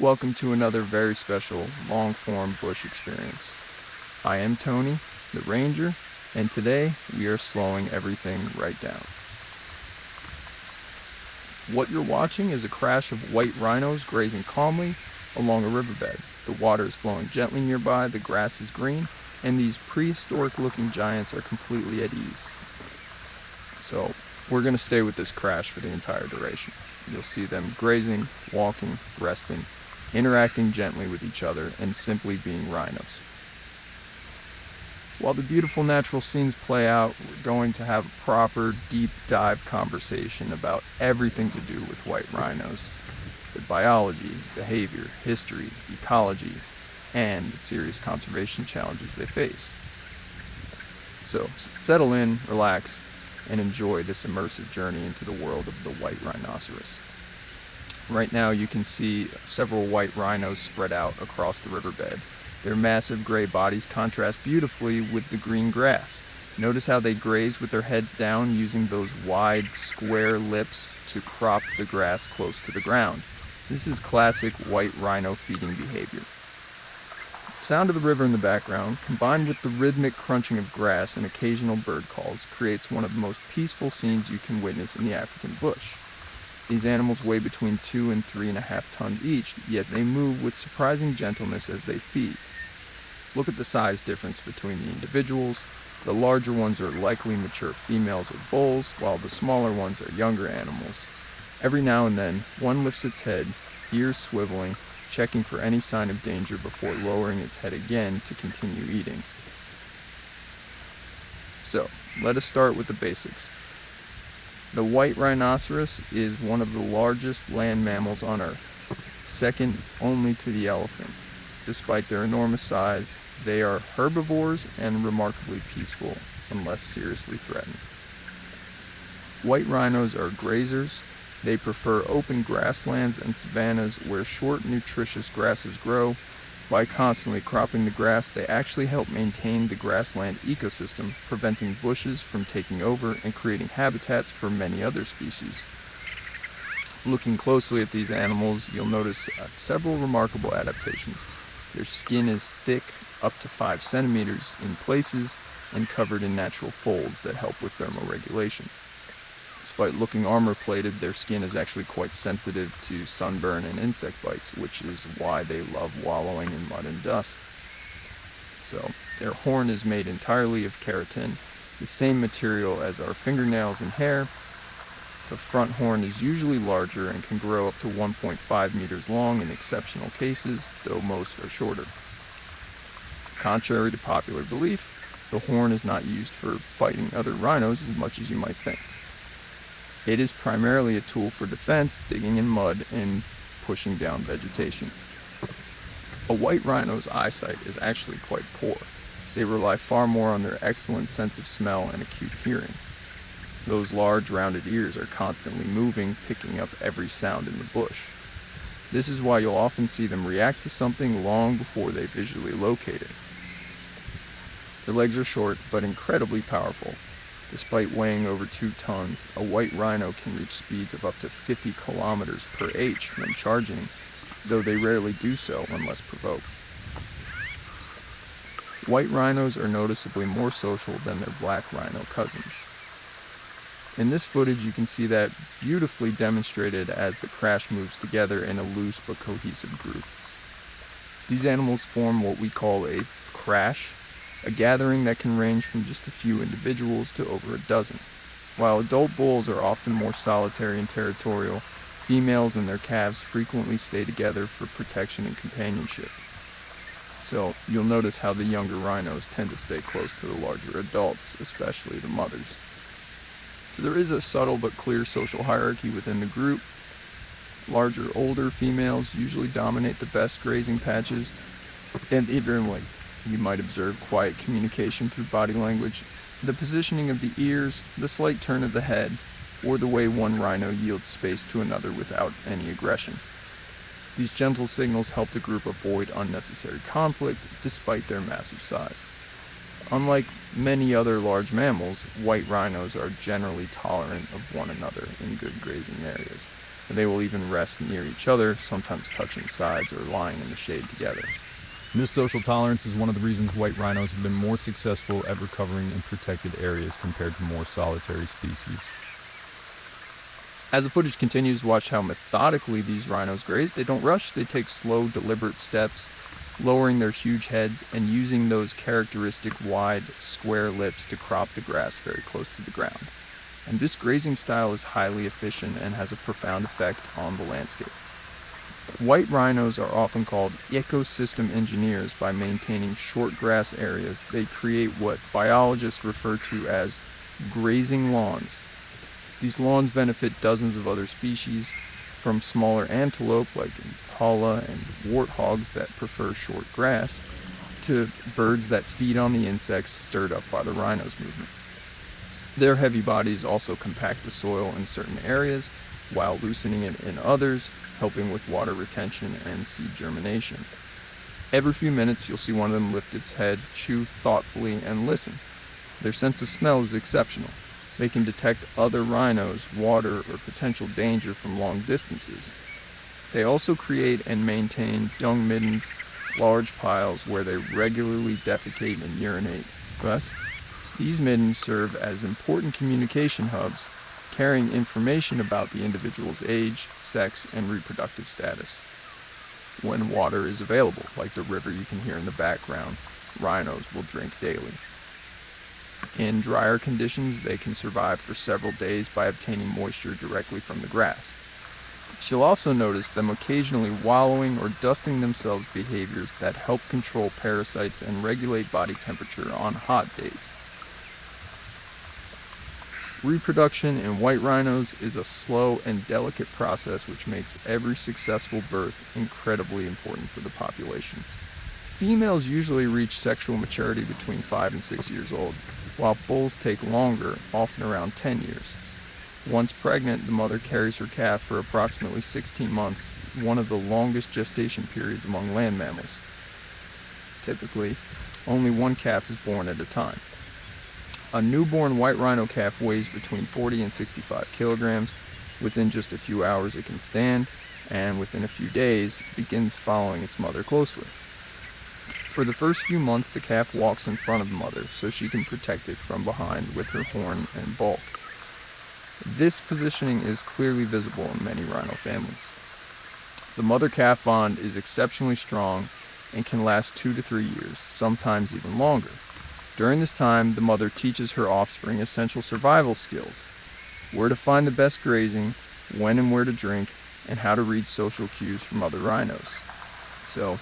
Welcome to another very special long-form bush experience. I am Tony, the ranger, and today we are slowing everything right down. What you're watching is a crash of white rhinos grazing calmly along a riverbed. The water is flowing gently nearby, the grass is green, and these prehistoric-looking giants are completely at ease. So we're going to stay with this crash for the entire duration. You'll see them grazing, walking, resting, interacting gently with each other, and simply being rhinos. While the beautiful natural scenes play out, we're going to have a proper deep dive conversation about everything to do with white rhinos, their biology, behavior, history, ecology, and the serious conservation challenges they face. So settle in, relax, and enjoy this immersive journey into the world of the white rhinoceros. Right now you can see several white rhinos spread out across the riverbed. Their massive gray bodies contrast beautifully with the green grass. Notice how they graze with their heads down, using those wide, square lips to crop the grass close to the ground. This is classic white rhino feeding behavior. The sound of the river in the background, combined with the rhythmic crunching of grass and occasional bird calls, creates one of the most peaceful scenes you can witness in the African bush. These animals weigh between 2 and 3.5 tons each, yet they move with surprising gentleness as they feed. Look at the size difference between the individuals. The larger ones are likely mature females or bulls, while the smaller ones are younger animals. Every now and then, one lifts its head, ears swiveling, checking for any sign of danger before lowering its head again to continue eating. So, let us start with the basics. The white rhinoceros is one of the largest land mammals on Earth, second only to the elephant. Despite their enormous size, they are herbivores and remarkably peaceful unless seriously threatened. White rhinos are grazers. They prefer open grasslands and savannas where short, nutritious grasses grow. By constantly cropping the grass, they actually help maintain the grassland ecosystem, preventing bushes from taking over and creating habitats for many other species. Looking closely at these animals, you'll notice several remarkable adaptations. Their skin is thick, up to 5 centimeters in places, and covered in natural folds that help with thermoregulation. Despite looking armor-plated, their skin is actually quite sensitive to sunburn and insect bites, which is why they love wallowing in mud and dust. So, their horn is made entirely of keratin, the same material as our fingernails and hair. The front horn is usually larger and can grow up to 1.5 meters long in exceptional cases, though most are shorter. Contrary to popular belief, the horn is not used for fighting other rhinos as much as you might think. It is primarily a tool for defense, digging in mud, and pushing down vegetation. A white rhino's eyesight is actually quite poor. They rely far more on their excellent sense of smell and acute hearing. Those large, rounded ears are constantly moving, picking up every sound in the bush. This is why you'll often see them react to something long before they visually locate it. Their legs are short, but incredibly powerful. Despite weighing over 2 tons, a white rhino can reach speeds of up to 50 kilometers per h when charging, though they rarely do so unless provoked. White rhinos are noticeably more social than their black rhino cousins. In this footage, you can see that beautifully demonstrated as the crash moves together in a loose but cohesive group. These animals form what we call a crash, a gathering that can range from just a few individuals to over a dozen. While adult bulls are often more solitary and territorial, females and their calves frequently stay together for protection and companionship. So you'll notice how the younger rhinos tend to stay close to the larger adults, especially the mothers. So there is a subtle but clear social hierarchy within the group. Larger, older females usually dominate the best grazing patches, and even you might observe quiet communication through body language, the positioning of the ears, the slight turn of the head, or the way one rhino yields space to another without any aggression. These gentle signals help the group avoid unnecessary conflict despite their massive size. Unlike many other large mammals, white rhinos are generally tolerant of one another in good grazing areas. and they will even rest near each other, sometimes touching sides or lying in the shade together. This social tolerance is one of the reasons white rhinos have been more successful at recovering in protected areas compared to more solitary species. As the footage continues, watch how methodically these rhinos graze. They don't rush, they take slow, deliberate steps, lowering their huge heads and using those characteristic wide, square lips to crop the grass very close to the ground. And this grazing style is highly efficient and has a profound effect on the landscape. White rhinos are often called ecosystem engineers. By maintaining short grass areas, they create what biologists refer to as grazing lawns. These lawns benefit dozens of other species, from smaller antelope like impala and warthogs that prefer short grass, to birds that feed on the insects stirred up by the rhinos' movement. Their heavy bodies also compact the soil in certain areas, while loosening it in others, helping with water retention and seed germination. Every few minutes, you'll see one of them lift its head, chew thoughtfully, and listen. Their sense of smell is exceptional. They can detect other rhinos, water, or potential danger from long distances. They also create and maintain dung middens, large piles where they regularly defecate and urinate. Thus, these middens serve as important communication hubs, carrying information about the individual's age, sex, and reproductive status. When water is available, like the river you can hear in the background, rhinos will drink daily. In drier conditions, they can survive for several days by obtaining moisture directly from the grass. You'll also notice them occasionally wallowing or dusting themselves, behaviors that help control parasites and regulate body temperature on hot days. Reproduction in white rhinos is a slow and delicate process which makes every successful birth incredibly important for the population. Females usually reach sexual maturity between 5 and 6 years old, while bulls take longer, often around 10 years. Once pregnant, the mother carries her calf for approximately 16 months, one of the longest gestation periods among land mammals. Typically, only one calf is born at a time. A newborn white rhino calf weighs between 40 and 65 kilograms. Within just a few hours it can stand, and within a few days begins following its mother closely. For the first few months, the calf walks in front of the mother so she can protect it from behind with her horn and bulk. This positioning is clearly visible in many rhino families. The mother-calf bond is exceptionally strong and can last 2 to 3 years, sometimes even longer. During this time, the mother teaches her offspring essential survival skills: where to find the best grazing, when and where to drink, and how to read social cues from other rhinos. So,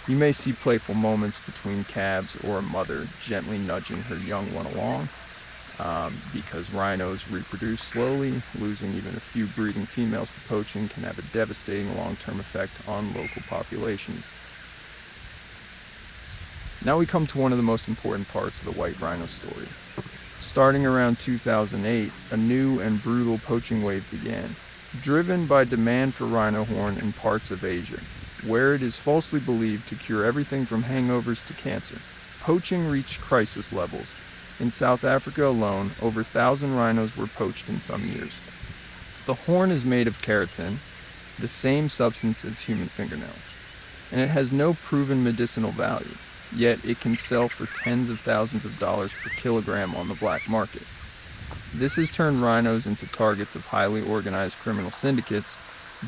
you may see playful moments between calves or a mother gently nudging her young one along, because rhinos reproduce slowly. Losing even a few breeding females to poaching can have a devastating long-term effect on local populations. Now we come to one of the most important parts of the white rhino story. Starting around 2008, a new and brutal poaching wave began, driven by demand for rhino horn in parts of Asia, where it is falsely believed to cure everything from hangovers to cancer. Poaching reached crisis levels. In South Africa alone, over 1,000 rhinos were poached in some years. The horn is made of keratin, the same substance as human fingernails, and it has no proven medicinal value, yet it can sell for tens of thousands of dollars per kilogram on the black market. This has turned rhinos into targets of highly organized criminal syndicates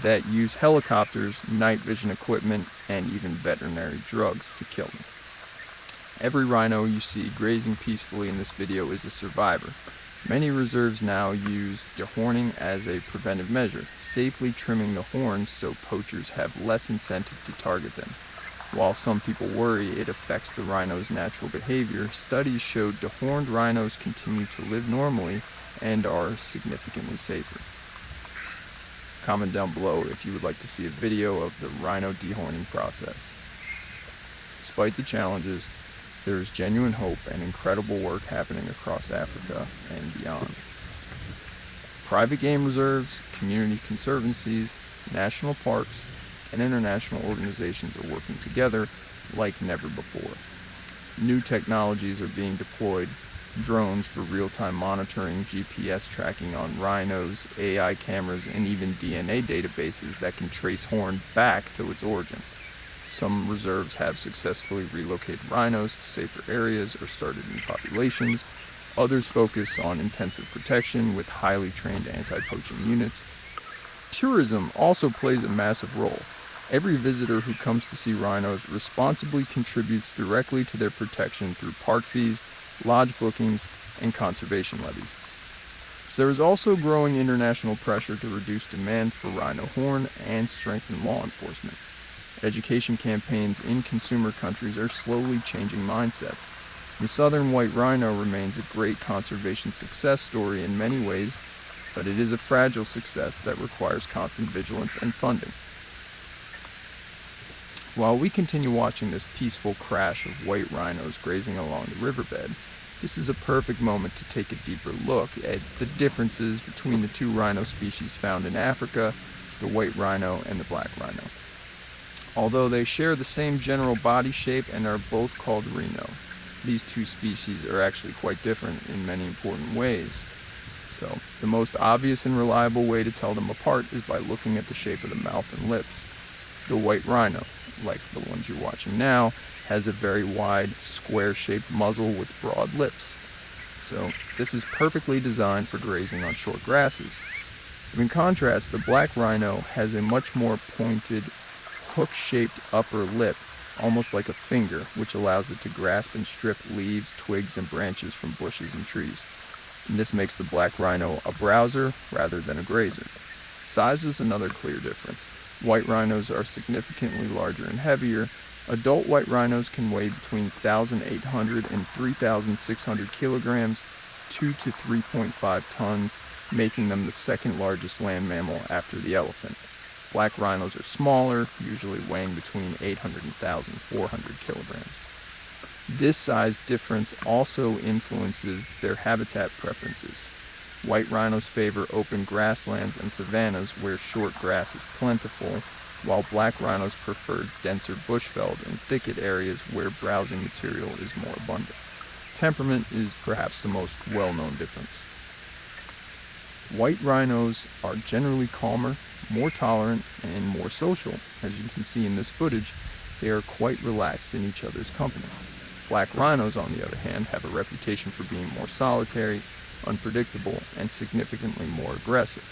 that use helicopters, night vision equipment, and even veterinary drugs to kill them. Every rhino you see grazing peacefully in this video is a survivor. Many reserves now use dehorning as a preventive measure, safely trimming the horns so poachers have less incentive to target them. While some people worry it affects the rhino's natural behavior, studies showed dehorned rhinos continue to live normally and are significantly safer. Comment down below if you would like to see a video of the rhino dehorning process. Despite the challenges, there is genuine hope and incredible work happening across Africa and beyond. Private game reserves, community conservancies, national parks, and international organizations are working together like never before. New technologies are being deployed, drones for real-time monitoring, GPS tracking on rhinos, AI cameras, and even DNA databases that can trace horn back to its origin. Some reserves have successfully relocated rhinos to safer areas or started new populations. Others focus on intensive protection with highly trained anti-poaching units. Tourism also plays a massive role. Every visitor who comes to see rhinos responsibly contributes directly to their protection through park fees, lodge bookings, and conservation levies. So there is also growing international pressure to reduce demand for rhino horn and strengthen law enforcement. Education campaigns in consumer countries are slowly changing mindsets. The southern white rhino remains a great conservation success story in many ways, but it is a fragile success that requires constant vigilance and funding. While we continue watching this peaceful crash of white rhinos grazing along the riverbed, this is a perfect moment to take a deeper look at the differences between the two rhino species found in Africa, the white rhino and the black rhino. Although they share the same general body shape and are both called rhino, these two species are actually quite different in many important ways. So, the most obvious and reliable way to tell them apart is by looking at the shape of the mouth and lips. The white rhino, like the ones you're watching now, has a very wide, square-shaped muzzle with broad lips. So, this is perfectly designed for grazing on short grasses. In contrast, the black rhino has a much more pointed, hook-shaped upper lip, almost like a finger, which allows it to grasp and strip leaves, twigs, and branches from bushes and trees. And this makes the black rhino a browser rather than a grazer. Size is another clear difference. White rhinos are significantly larger and heavier. Adult white rhinos can weigh between 1,800 and 3,600 kilograms, 2 to 3.5 tons, making them the second largest land mammal after the elephant. Black rhinos are smaller, usually weighing between 800 and 1,400 kilograms. This size difference also influences their habitat preferences. White rhinos favor open grasslands and savannas where short grass is plentiful, while black rhinos prefer denser bushveld and thicket areas where browsing material is more abundant. Temperament is perhaps the most well-known difference. White rhinos are generally calmer, more tolerant, and more social. As you can see in this footage, they are quite relaxed in each other's company. Black rhinos, on the other hand, have a reputation for being more solitary, unpredictable, and significantly more aggressive.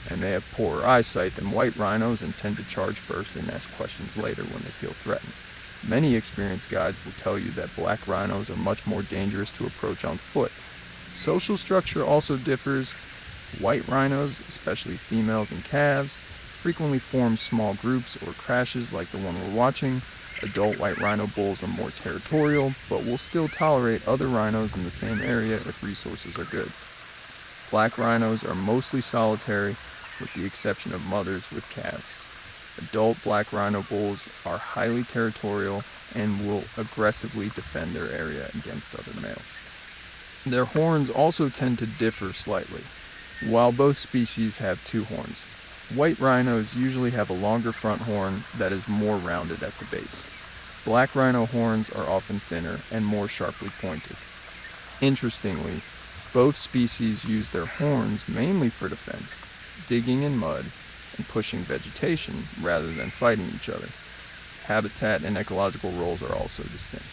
And they have poorer eyesight than white rhinos and tend to charge first and ask questions later when they feel threatened. Many experienced guides will tell you that black rhinos are much more dangerous to approach on foot. Social structure also differs. White rhinos, especially females and calves, frequently form small groups or crashes like the one we're watching. Adult white rhino bulls are more territorial, but will still tolerate other rhinos in the same area if resources are good. Black rhinos are mostly solitary, with the exception of mothers with calves. Adult black rhino bulls are highly territorial and will aggressively defend their area against other males. Their horns also tend to differ slightly. While both species have two horns, white rhinos usually have a longer front horn that is more rounded at the base. Black rhino horns are often thinner and more sharply pointed. Interestingly, both species use their horns mainly for defense, digging in mud, and pushing vegetation rather than fighting each other. Habitat and ecological roles are also distinct.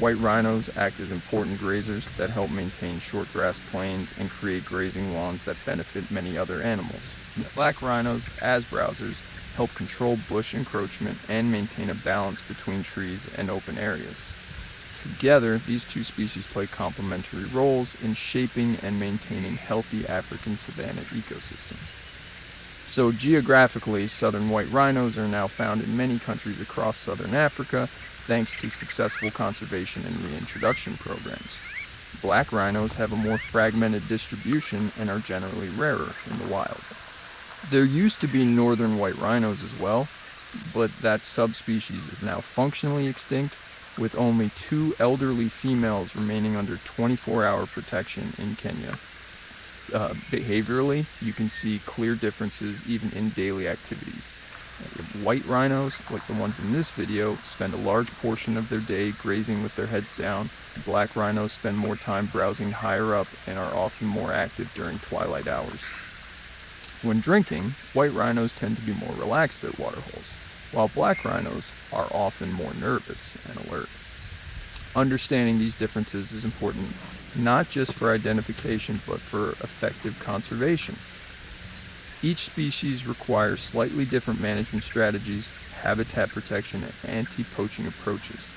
White rhinos act as important grazers that help maintain short grass plains and create grazing lawns that benefit many other animals. Black rhinos, as browsers, help control bush encroachment and maintain a balance between trees and open areas. Together, these two species play complementary roles in shaping and maintaining healthy African savanna ecosystems. So geographically, southern white rhinos are now found in many countries across southern Africa, thanks to successful conservation and reintroduction programs. Black rhinos have a more fragmented distribution and are generally rarer in the wild. There used to be northern white rhinos as well, but that subspecies is now functionally extinct, with only 2 elderly females remaining under 24-hour protection in Kenya. Behaviorally, you can see clear differences even in daily activities. White rhinos, like the ones in this video, spend a large portion of their day grazing with their heads down. Black rhinos spend more time browsing higher up and are often more active during twilight hours. When drinking, white rhinos tend to be more relaxed at waterholes, while black rhinos are often more nervous and alert. Understanding these differences is important not just for identification but for effective conservation. Each species requires slightly different management strategies, habitat protection, and anti-poaching approaches.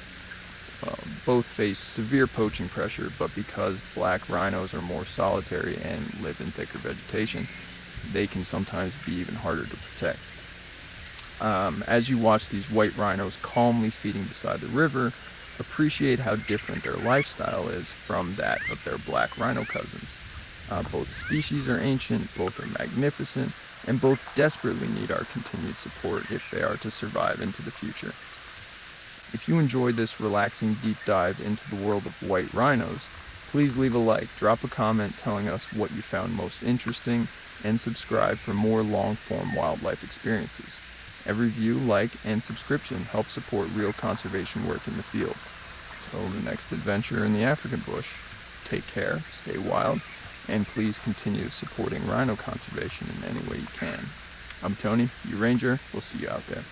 Both face severe poaching pressure, but because black rhinos are more solitary and live in thicker vegetation, they can sometimes be even harder to protect. As you watch these white rhinos calmly feeding beside the river, appreciate how different their lifestyle is from that of their black rhino cousins. Both species are ancient, both are magnificent, and both desperately need our continued support if they are to survive into the future. If you enjoyed this relaxing deep dive into the world of white rhinos, please leave a like, drop a comment telling us what you found most interesting, and subscribe for more long-form wildlife experiences. Every view, like, and subscription help support real conservation work in the field. Till the next adventure in the African bush, take care, stay wild, and please continue supporting rhino conservation in any way you can. I'm Tony, your ranger. We'll see you out there.